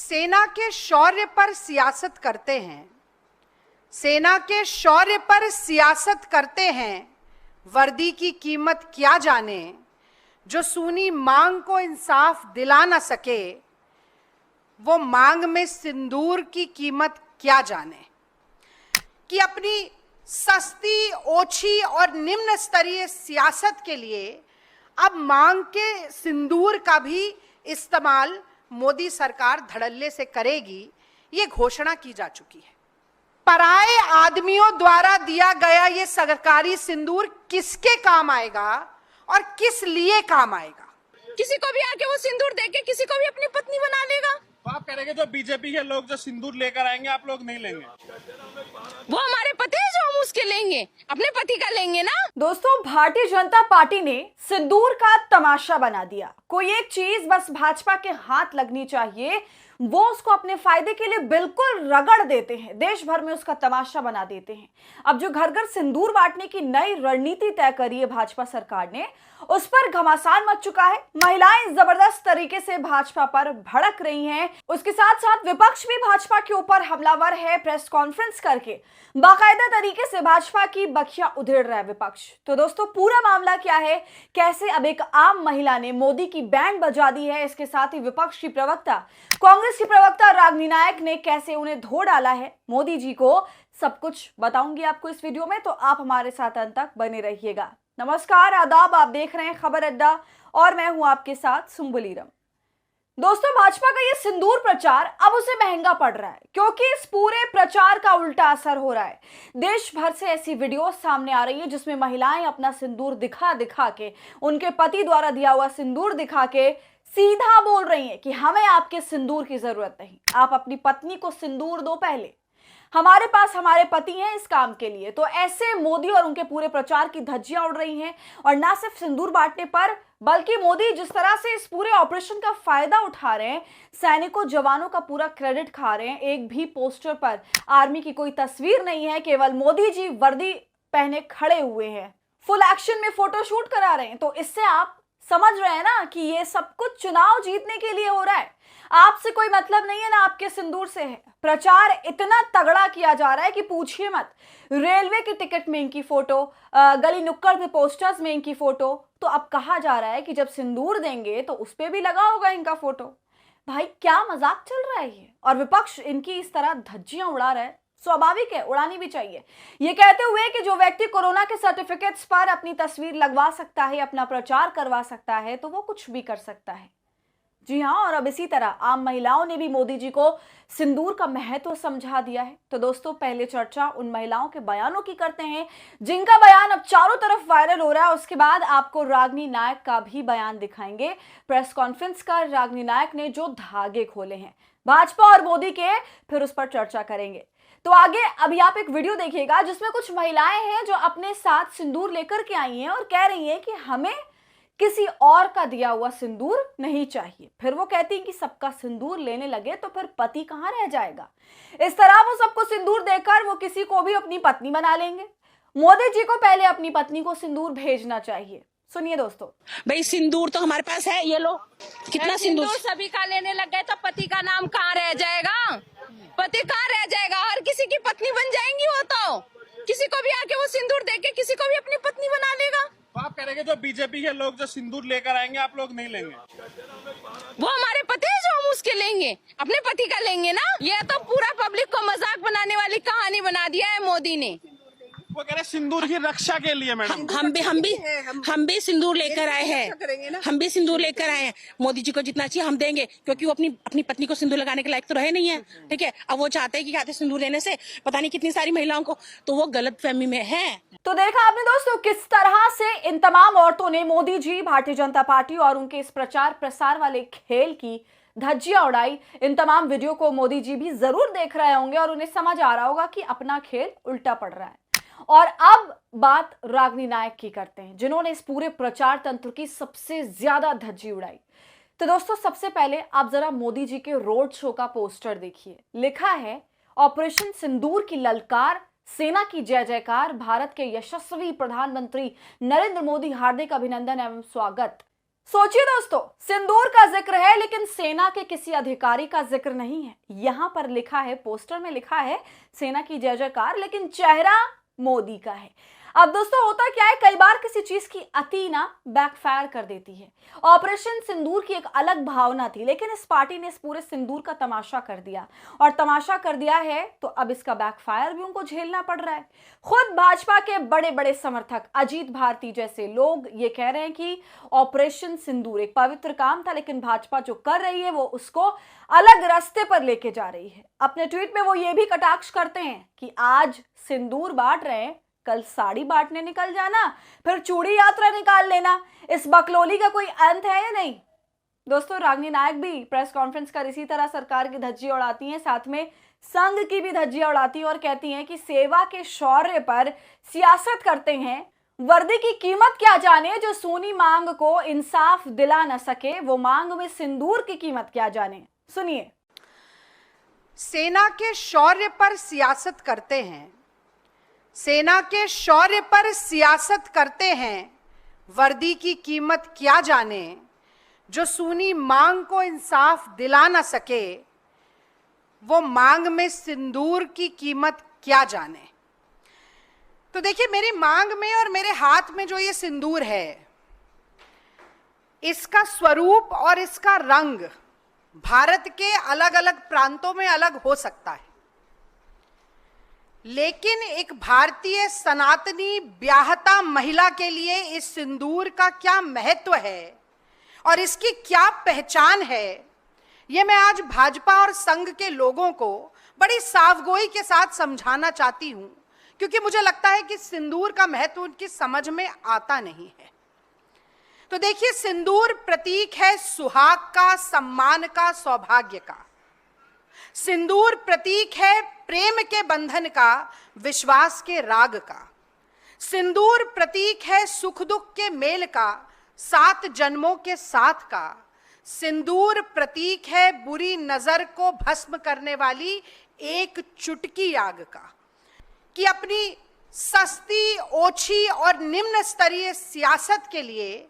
सेना के शौर्य पर सियासत करते हैं, सेना के शौर्य पर सियासत करते हैं, वर्दी की कीमत क्या जाने, जो सूनी मांग को इंसाफ दिला न सके, वो मांग में सिंदूर की कीमत क्या जाने। कि अपनी सस्ती, ओछी और निम्न स्तरीय सियासत के लिए अब मांग के सिंदूर का भी इस्तेमाल मोदी सरकार धड़ल्ले से करेगी, ये घोषणा की जा चुकी है। पराए आदमियों द्वारा दिया गया ये सरकारी सिंदूर किसके काम आएगा और किस लिए काम आएगा? किसी को भी आके वो सिंदूर देके किसी को भी अपनी पत्नी बना लेगा। तो आप कह रहे हैं जो बीजेपी के लोग जो सिंदूर लेकर आएंगे आप लोग नहीं लेंगे? वो हमारे पति है जो हम उसके लेंगे, अपने पति का लेंगे ना। दोस्तों, भारतीय जनता पार्टी ने सिंदूर का तमाशा बना दिया। कोई एक चीज बस भाजपा के हाथ लगनी चाहिए, वो उसको अपने फायदे के लिए बिल्कुल रगड़ देते हैं, देश भर में उसका तमाशा बना देते हैं। अब जो घर घर सिंदूर बांटने की नई रणनीति तय करी है भाजपा सरकार ने, उस पर घमासान मच चुका है। महिलाएं जबरदस्त तरीके से भाजपा पर भड़क रही हैं। उसके साथ साथ विपक्ष भी भाजपा के ऊपर हमलावर है। प्रेस कॉन्फ्रेंस करके बाकायदा तरीके से भाजपा की बखियां उधेड़ रहा है विपक्ष। तो दोस्तों, पूरा मामला क्या है, कैसे अब एक आम महिला ने मोदी की बैंड बजा दी है, इसके साथ ही विपक्ष की प्रवक्ता, कांग्रेस की प्रवक्ता रागिनी नायक ने कैसे उन्हें धो डाला है मोदी जी को, सब कुछ बताऊंगी आपको इस वीडियो में, तो आप हमारे साथ अंत तक बने रहिएगा। नमस्कार, आदाब, आप देख रहे हैं खबर अड्डा और मैं हूं आपके साथ सुम्बुलीरम। दोस्तों, भाजपा का ये सिंदूर प्रचार अब उसे महंगा पड़ रहा है, क्योंकि इस पूरे प्रचार का उल्टा असर हो रहा है। देश भर से ऐसी वीडियो सामने आ रही है जिसमें महिलाएं अपना सिंदूर दिखा दिखा के, उनके पति द्वारा दिया हुआ सिंदूर दिखा के सीधा बोल रही हैं कि हमें आपके सिंदूर की जरूरत नहीं, आप अपनी पत्नी को सिंदूर दो पहले, हमारे पास हमारे पति हैं इस काम के लिए। तो ऐसे मोदी और उनके पूरे प्रचार की धज्जियां उड़ रही हैं। और ना सिर्फ सिंदूर बांटने पर, बल्कि मोदी जिस तरह से इस पूरे ऑपरेशन का फायदा उठा रहे हैं, सैनिकों जवानों का पूरा क्रेडिट खा रहे हैं। एक भी पोस्टर पर आर्मी की कोई तस्वीर नहीं है, केवल मोदी जी वर्दी पहने खड़े हुए हैं, फुल एक्शन में फोटोशूट करा रहे हैं। तो इससे आप समझ रहे हैं ना कि ये सब कुछ चुनाव जीतने के लिए हो रहा है। आपसे कोई मतलब नहीं है, ना आपके सिंदूर से है। प्रचार इतना तगड़ा किया जा रहा है कि पूछिए मत। रेलवे की टिकट में इनकी फोटो, गली नुक्कड़ पे पोस्टर्स में इनकी फोटो। तो अब कहा जा रहा है कि जब सिंदूर देंगे तो उस पे भी लगा होगा इनका फोटो। भाई, क्या मजाक चल रहा है ये? और विपक्ष इनकी इस तरह धज्जियां उड़ा रहा है, स्वाभाविक है, उड़ानी भी चाहिए। ये कहते हुए कि जो व्यक्ति कोरोना के सर्टिफिकेट्स पर अपनी तस्वीर लगवा सकता है, अपना प्रचार करवा सकता है, तो वो कुछ भी कर सकता है। जी हाँ, और अब इसी तरह आम महिलाओं ने भी मोदी जी को सिंदूर का महत्व समझा दिया है। तो दोस्तों, पहले चर्चा उन महिलाओं के बयानों की करते हैं जिनका बयान अब चारों तरफ वायरल हो रहा है। उसके बाद आपको रागिनी नायक का भी बयान दिखाएंगे। प्रेस कॉन्फ्रेंस कर रागिनी नायक ने जो धागे खोले हैं भाजपा और मोदी के, फिर उस पर चर्चा करेंगे। तो आगे अभी आप एक वीडियो देखिएगा जिसमें कुछ महिलाएं हैं जो अपने साथ सिंदूर लेकर के आई हैं और कह रही हैं कि हमें किसी और का दिया हुआ सिंदूर नहीं चाहिए। फिर वो कहती हैं कि सबका सिंदूर लेने लगे तो फिर पति कहां रह जाएगा। इस तरह वो सबको सिंदूर देकर वो किसी को भी अपनी पत्नी बना लेंगे। मोदी जी को पहले अपनी पत्नी को सिंदूर भेजना चाहिए। सुनिए दोस्तों। भाई, सिंदूर तो हमारे पास है, ये लो कितना सिंदूर सभी का लेने लग गए तो पति का नाम कहाँ रह जाएगा? पति कहाँ रह जाएगा? हर किसी की पत्नी बन जाएंगी वो तो। किसी को भी आके वो सिंदूर देके किसी को भी अपनी पत्नी बना लेगा। तो आप कह रहे हैं जो बीजेपी के लोग जो सिंदूर लेकर आएंगे आप लोग नहीं लेंगे? वो हमारे पति है जो हम उसके लेंगे, अपने पति का लेंगे ना। ये तो पूरा पब्लिक को मजाक बनाने वाली कहानी बना दिया है मोदी ने। वो कह रहे सिंदूर की रक्षा के लिए। मैडम, हम भी सिंदूर लेकर आए हैं, हम भी सिंदूर लेकर आए हैं। मोदी जी को जितना चाहिए हम देंगे, क्योंकि वो अपनी पत्नी को सिंदूर लगाने के लायक तो रहे नहीं है। ठीक है, अब वो चाहते हैं कि कहते सिंदूर देने से पता नहीं कितनी सारी महिलाओं को, तो वो गलत फहमी में है। तो देखा आपने दोस्तों किस तरह से इन तमाम औरतों ने मोदी जी, भारतीय जनता पार्टी और उनके इस प्रचार प्रसार वाले खेल की धज्जियां उड़ाई। इन तमाम वीडियो को मोदी जी भी जरूर देख रहे होंगे और उन्हें समझ आ रहा होगा कि अपना खेल उल्टा पड़ रहा है। और अब बात रागिनी नायक की करते हैं, जिन्होंने इस पूरे प्रचार तंत्र की सबसे ज्यादा धज्जी उड़ाई। तो दोस्तों, सबसे पहले आप जरा मोदी जी के रोड शो का पोस्टर देखिए। लिखा है, ऑपरेशन सिंदूर की ललकार, सेना की जय जयकार, भारत के यशस्वी प्रधानमंत्री नरेंद्र मोदी हार्दिक अभिनंदन एवं स्वागत। सोचिए दोस्तों, सिंदूर का जिक्र है लेकिन सेना के किसी अधिकारी का जिक्र नहीं है। यहां पर लिखा है, पोस्टर में लिखा है सेना की जय जयकार, लेकिन चेहरा मोदी का है। अब दोस्तों होता क्या है, कई बार किसी चीज की अति ना बैकफायर कर देती है। ऑपरेशन सिंदूर की एक अलग भावना थी, लेकिन इस पार्टी ने इस पूरे सिंदूर का तमाशा कर दिया, और तमाशा कर दिया है तो अब इसका बैकफायर भी उनको झेलना पड़ रहा है। खुद भाजपा के बड़े बड़े समर्थक अजीत भारती जैसे लोग ये कह रहे हैं कि ऑपरेशन सिंदूर एक पवित्र काम था, लेकिन भाजपा जो कर रही है वो उसको अलग रास्ते पर लेके जा रही है। अपने ट्वीट में वो ये भी कटाक्ष करते हैं कि आज सिंदूर बांट रहे हैं, कल साड़ी बांटने निकल जाना, फिर चूड़ी यात्रा निकाल लेना। इस बकलोली का कोई अंत है या नहीं? दोस्तों, रागिनी नायक भी प्रेस कॉन्फ्रेंस कर इसी तरह सरकार की धज्जी उड़ाती हैं, साथ में संघ की भी धज्जियां उड़ाती हैं और कहती हैं कि सेवा के शौर्य पर सियासत करते हैं, वर्दी की कीमत क्या जाने, जो सूनी मांग को इंसाफ दिला न सके वो मांग में सिंदूर की कीमत क्या जाने। सुनिए। सेना के शौर्य पर सियासत करते हैं, सेना के शौर्य पर सियासत करते हैं, वर्दी की कीमत क्या जाने, जो सूनी मांग को इंसाफ दिला ना सके वो मांग में सिंदूर की कीमत क्या जाने। तो देखिए, मेरी मांग में और मेरे हाथ में जो ये सिंदूर है, इसका स्वरूप और इसका रंग भारत के अलग अलग प्रांतों में अलग हो सकता है, लेकिन एक भारतीय सनातनी ब्याहता महिला के लिए इस सिंदूर का क्या महत्व है और इसकी क्या पहचान है, यह मैं आज भाजपा और संघ के लोगों को बड़ी साफगोई के साथ समझाना चाहती हूं, क्योंकि मुझे लगता है कि सिंदूर का महत्व उनकी समझ में आता नहीं है। तो देखिए, सिंदूर प्रतीक है सुहाग का, सम्मान का, सौभाग्य का। सिंदूर प्रतीक है प्रेम के बंधन का, विश्वास के राग का। सिंदूर प्रतीक है सुख दुख के मेल का, 7 जन्मों के साथ का। सिंदूर प्रतीक है बुरी नजर को भस्म करने वाली एक चुटकी आग का, कि अपनी सस्ती, ओछी और निम्न स्तरीय सियासत के लिए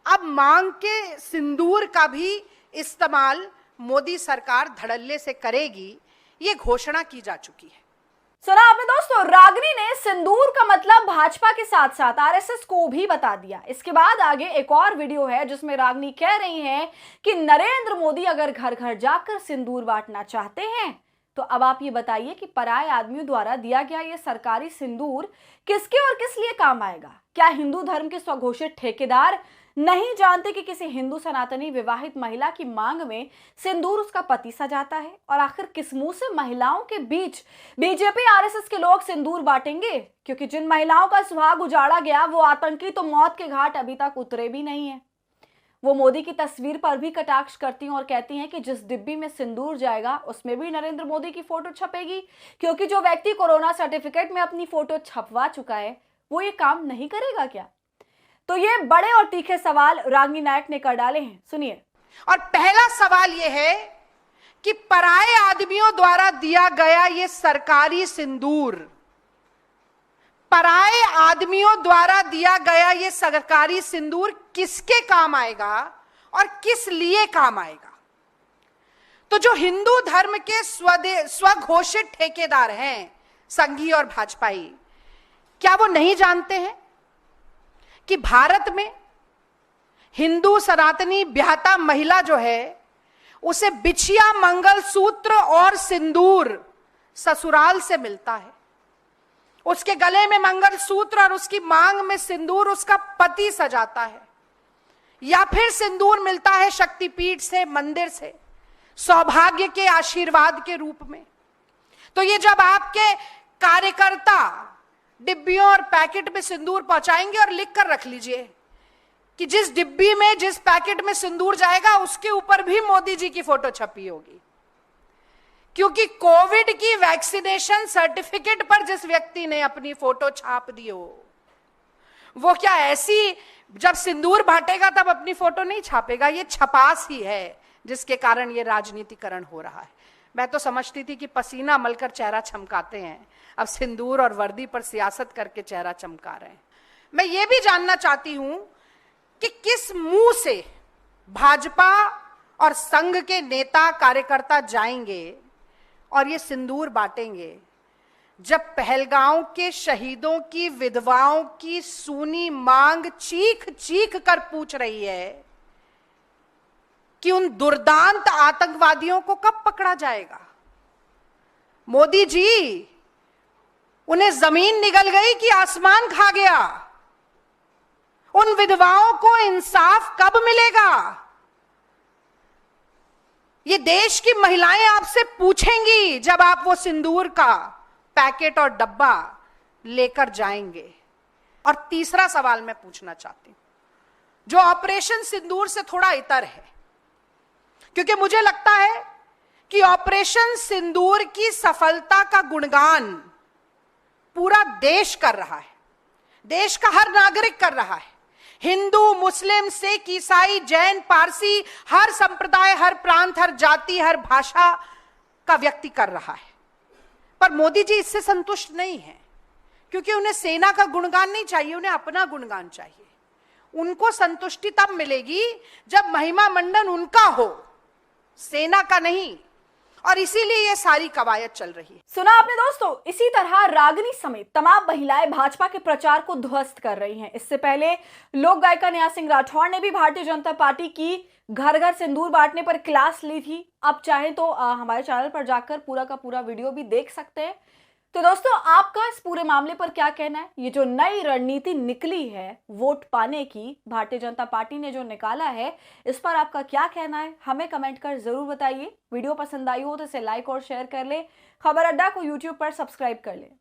अब मांग के सिंदूर का भी इस्तेमाल मोदी सरकार धड़ल्ले से करेगी, ये घोषणा की जा चुकी है। सुना आपने दोस्तों, रागिनी ने सिंदूर का मतलब भाजपा के साथ साथ आरएसएस को भी बता दिया। इसके बाद आगे एक और वीडियो है जिसमें रागिनी कह रही हैं कि नरेंद्र मोदी अगर घर घर जाकर सिंदूर बांटना चाहते हैं तो अब आप ये बताइए कि पराये आदमियों द्वारा दिया गया ये सरकारी सिंदूर किसके और किस लिए काम आएगा? क्या हिंदू धर्म के स्वघोषित ठेकेदार नहीं जानते कि किसी हिंदू सनातनी विवाहित महिला की मांग में सिंदूर उसका पति सजाता है? और आखिर किस मुंह से महिलाओं के बीच बीजेपी आरएसएस के लोग सिंदूर बांटेंगे? क्योंकि जिन महिलाओं का सुहाग उजाड़ा गया वो आतंकी तो मौत के घाट अभी तक उतरे भी नहीं है। वो मोदी की तस्वीर पर भी कटाक्ष करती हैं और कहती हैं कि जिस डिब्बी में सिंदूर जाएगा उसमें भी नरेंद्र मोदी की फोटो छपेगी, क्योंकि जो व्यक्ति कोरोना सर्टिफिकेट में अपनी फोटो छपवा चुका है वो ये काम नहीं करेगा क्या? तो ये बड़े और तीखे सवाल रागिनी नायक ने कर डाले हैं, सुनिए। और पहला सवाल यह है कि पराये आदमियों द्वारा दिया गया ये सरकारी सिंदूर, पराये आदमियों द्वारा दिया गया ये सरकारी सिंदूर किसके काम आएगा और किस लिए काम आएगा? तो जो हिंदू धर्म के स्वघोषित ठेकेदार हैं, संघी और भाजपाई, क्या वो नहीं जानते हैं कि भारत में हिंदू सनातनी ब्याहता महिला जो है उसे बिछिया, मंगलसूत्र और सिंदूर ससुराल से मिलता है। उसके गले में मंगलसूत्र और उसकी मांग में सिंदूर उसका पति सजाता है, या फिर सिंदूर मिलता है शक्तिपीठ से, मंदिर से, सौभाग्य के आशीर्वाद के रूप में। तो ये जब आपके कार्यकर्ता डिब्बियों और पैकेट में सिंदूर पहुंचाएंगे, और लिख कर रख लीजिए कि जिस डिब्बी में, जिस पैकेट में सिंदूर जाएगा उसके ऊपर भी मोदी जी की फोटो छपी होगी, क्योंकि कोविड की वैक्सीनेशन सर्टिफिकेट पर जिस व्यक्ति ने अपनी फोटो छाप दी हो, वो क्या ऐसी जब सिंदूर बांटेगा तब अपनी फोटो नहीं छापेगा? ये छपास ही है जिसके कारण ये राजनीतिकरण हो रहा है। मैं तो समझती थी कि पसीना मलकर चेहरा चमकाते हैं, अब सिंदूर और वर्दी पर सियासत करके चेहरा चमका रहे हैं। मैं ये भी जानना चाहती हूं कि किस मुंह से भाजपा और संघ के नेता कार्यकर्ता जाएंगे और ये सिंदूर बांटेंगे। जब पहलगांव के शहीदों की विधवाओं की सूनी मांग चीख चीख कर पूछ रही है कि उन दुर्दांत आतंकवादियों को कब पकड़ा जाएगा, मोदी जी उन्हें जमीन निगल गई कि आसमान खा गया? उन विधवाओं को इंसाफ कब मिलेगा? ये देश की महिलाएं आपसे पूछेंगी जब आप वो सिंदूर का पैकेट और डब्बा लेकर जाएंगे। और तीसरा सवाल मैं पूछना चाहती हूं, जो ऑपरेशन सिंदूर से थोड़ा इतर है, क्योंकि मुझे लगता है कि ऑपरेशन सिंदूर की सफलता का गुणगान पूरा देश कर रहा है, देश का हर नागरिक कर रहा है। हिंदू, मुस्लिम, सिख, ईसाई, जैन, पारसी, हर संप्रदाय, हर प्रांत, हर जाति, हर भाषा का व्यक्ति कर रहा है। पर मोदी जी इससे संतुष्ट नहीं है, क्योंकि उन्हें सेना का गुणगान नहीं चाहिए, उन्हें अपना गुणगान चाहिए। उनको संतुष्टि तब मिलेगी जब महिमा मंडन उनका हो, सेना का नहीं। और इसीलिए ये सारी कवायद चल रही है। सुना आपने दोस्तों, इसी तरह रागिनी समेत तमाम महिलाएं भाजपा के प्रचार को ध्वस्त कर रही हैं। इससे पहले लोक गायिका नेहा सिंह राठौड़ ने भी भारतीय जनता पार्टी की घर घर सिंदूर बांटने पर क्लास ली थी। आप चाहें तो हमारे चैनल पर जाकर पूरा का पूरा वीडियो भी देख सकते हैं। तो दोस्तों, आपका इस पूरे मामले पर क्या कहना है? ये जो नई रणनीति निकली है वोट पाने की, भारतीय जनता पार्टी ने जो निकाला है, इस पर आपका क्या कहना है? हमें कमेंट कर जरूर बताइए। वीडियो पसंद आई हो तो इसे लाइक और शेयर कर ले। खबर अड्डा को यूट्यूब पर सब्सक्राइब कर ले।